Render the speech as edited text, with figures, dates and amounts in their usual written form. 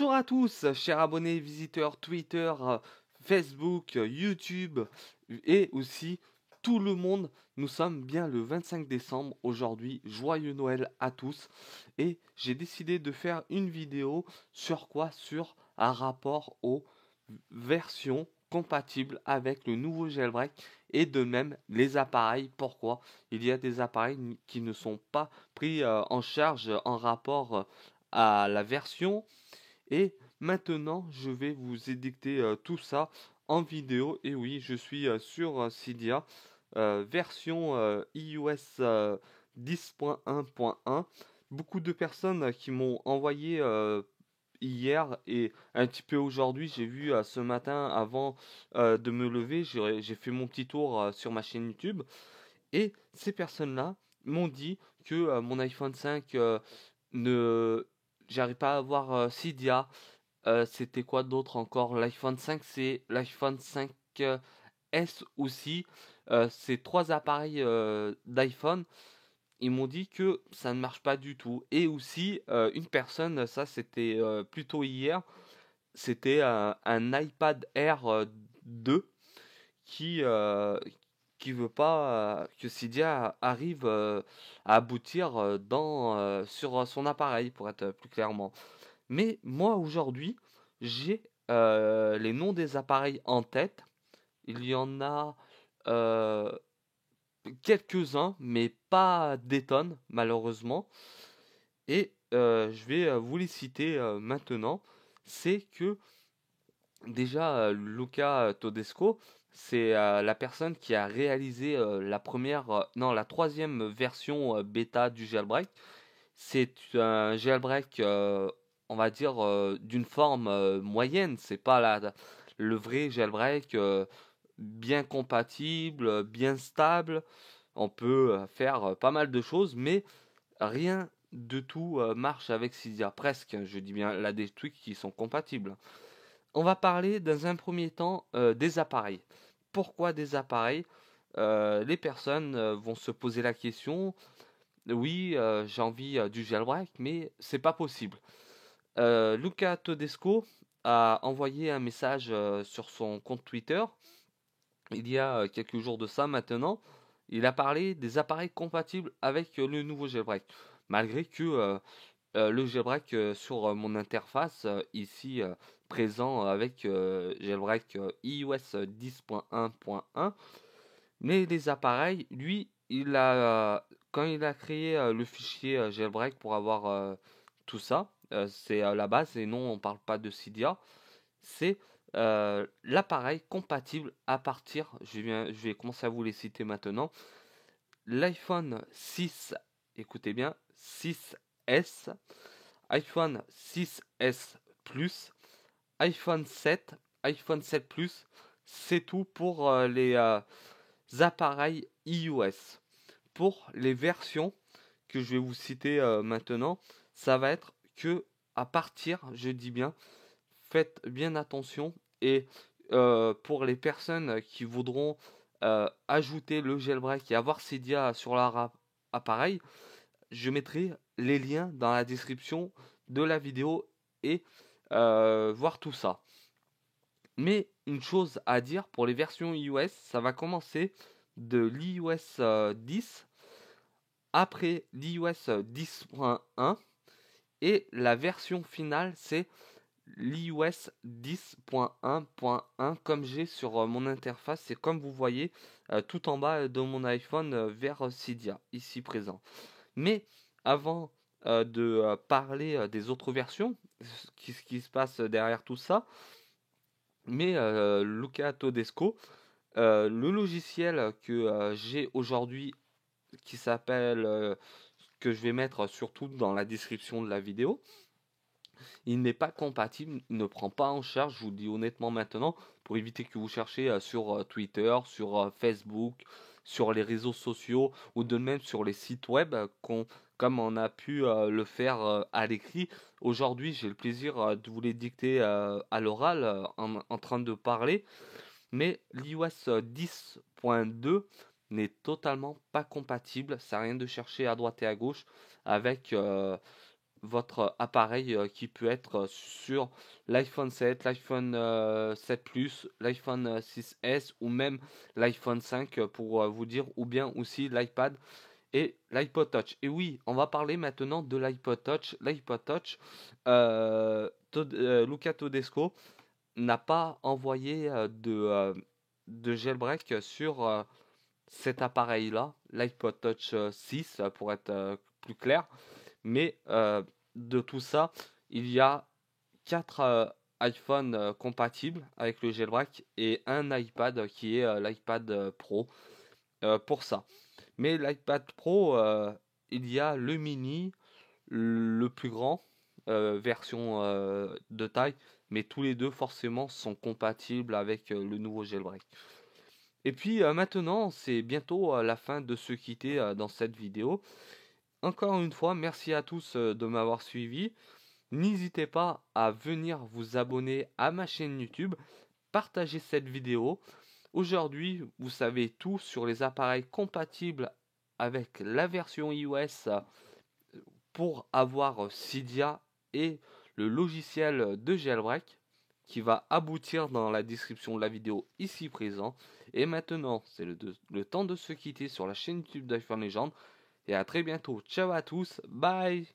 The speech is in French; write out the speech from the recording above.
Bonjour à tous, chers abonnés, visiteurs Twitter, Facebook, YouTube et aussi tout le monde. Nous sommes bien le 25 décembre aujourd'hui. Joyeux Noël à tous. Et j'ai décidé de faire une vidéo sur quoi? Sur un rapport aux versions compatibles avec le nouveau jailbreak et de même les appareils. Pourquoi? Il y a des appareils qui ne sont pas pris en charge en rapport à la version. Et maintenant, je vais vous édicter tout ça en vidéo. Et oui, je suis sur Cydia, version iOS 10.1.1. Beaucoup de personnes qui m'ont envoyé hier et un petit peu aujourd'hui. J'ai vu ce matin avant de me lever, j'ai fait mon petit tour sur ma chaîne YouTube. Et ces personnes-là m'ont dit que mon iPhone 5 ne j'arrive pas à avoir Cydia. C'était quoi d'autre encore? L'iPhone 5, c'est l'iPhone 5S aussi. Ces trois appareils d'iPhone, ils m'ont dit que ça ne marche pas du tout. Et aussi, une personne, ça c'était plutôt hier, c'était un iPad Air 2 qui qui veut pas que Cydia arrive à aboutir sur son appareil, pour être plus clairement. Mais moi aujourd'hui, j'ai les noms des appareils en tête. Il y en a euh, quelques-uns, mais pas des tonnes, malheureusement. Et je vais vous les citer maintenant. C'est que déjà, Luca Todesco, c'est la personne qui a réalisé la troisième version bêta du jailbreak. C'est un jailbreak, on va dire, d'une forme moyenne. C'est pas le vrai jailbreak bien compatible, bien stable. On peut faire pas mal de choses, mais rien de tout marche avec Cydia. Presque, je dis bien, là des trucs qui sont compatibles. On va parler dans un premier temps des appareils. Pourquoi des appareils? Les personnes vont se poser la question. Oui, j'ai envie du jailbreak, mais c'est pas possible. Luca Todesco a envoyé un message sur son compte Twitter il y a quelques jours de ça maintenant. Il a parlé des appareils compatibles avec le nouveau jailbreak. Malgré que le jailbreak sur mon interface ici présent avec jailbreak iOS 10.1.1. Mais les appareils, lui, quand il a créé le fichier jailbreak pour avoir tout ça, c'est la base et non, on parle pas de Cydia. C'est l'appareil compatible à partir, je vais commencer à vous les citer maintenant. L'iPhone 6, écoutez bien, 6S, iPhone 6S Plus, iPhone 7, iPhone 7 Plus, c'est tout pour les appareils iOS. Pour les versions que je vais vous citer maintenant, ça va être que à partir, je dis bien, faites bien attention et pour les personnes qui voudront ajouter le jailbreak et avoir Cydia sur leur appareil, je mettrai les liens dans la description de la vidéo et voir tout ça. Mais une chose à dire pour les versions iOS, ça va commencer de l'iOS 10, après l'iOS 10.1 et la version finale c'est l'iOS 10.1.1 comme j'ai sur mon interface. C'est comme vous voyez tout en bas de mon iPhone vers Cydia, ici présent. Mais avant de parler des autres versions, ce qui se passe derrière tout ça, mais Luca Todesco, le logiciel que j'ai aujourd'hui qui s'appelle, que je vais mettre surtout dans la description de la vidéo, il n'est pas compatible, il ne prend pas en charge, je vous le dis honnêtement maintenant, pour éviter que vous cherchiez sur Twitter, sur Facebook, sur les réseaux sociaux ou de même sur les sites web, comme on a pu le faire à l'écrit. Aujourd'hui, j'ai le plaisir de vous les dicter à l'oral en train de parler, mais l'iOS 10.2 n'est totalement pas compatible, ça n'a rien de chercher à droite et à gauche avec votre appareil qui peut être sur l'iPhone 7, l'iPhone 7 Plus, l'iPhone 6S ou même l'iPhone 5 pour vous dire, ou bien aussi l'iPad et l'iPod Touch. Et oui, on va parler maintenant de l'iPod Touch. L'iPod Touch, Luca Todesco n'a pas envoyé de jailbreak sur cet appareil-là, l'iPod Touch 6 pour être plus clair. Mais de tout ça, il y a 4 iPhones compatibles avec le jailbreak et un iPad qui est l'iPad Pro pour ça. Mais l'iPad Pro, il y a le mini, le plus grand, version de taille, mais tous les deux forcément sont compatibles avec le nouveau jailbreak. Et puis maintenant, c'est bientôt la fin de se quitter dans cette vidéo. Encore une fois, merci à tous de m'avoir suivi. N'hésitez pas à venir vous abonner à ma chaîne YouTube, partager cette vidéo. Aujourd'hui, vous savez tout sur les appareils compatibles avec la version iOS pour avoir Cydia et le logiciel de jailbreak qui va aboutir dans la description de la vidéo ici présent. Et maintenant, c'est le temps de se quitter sur la chaîne YouTube d'iPhone Legend. Et à très bientôt. Ciao à tous. Bye.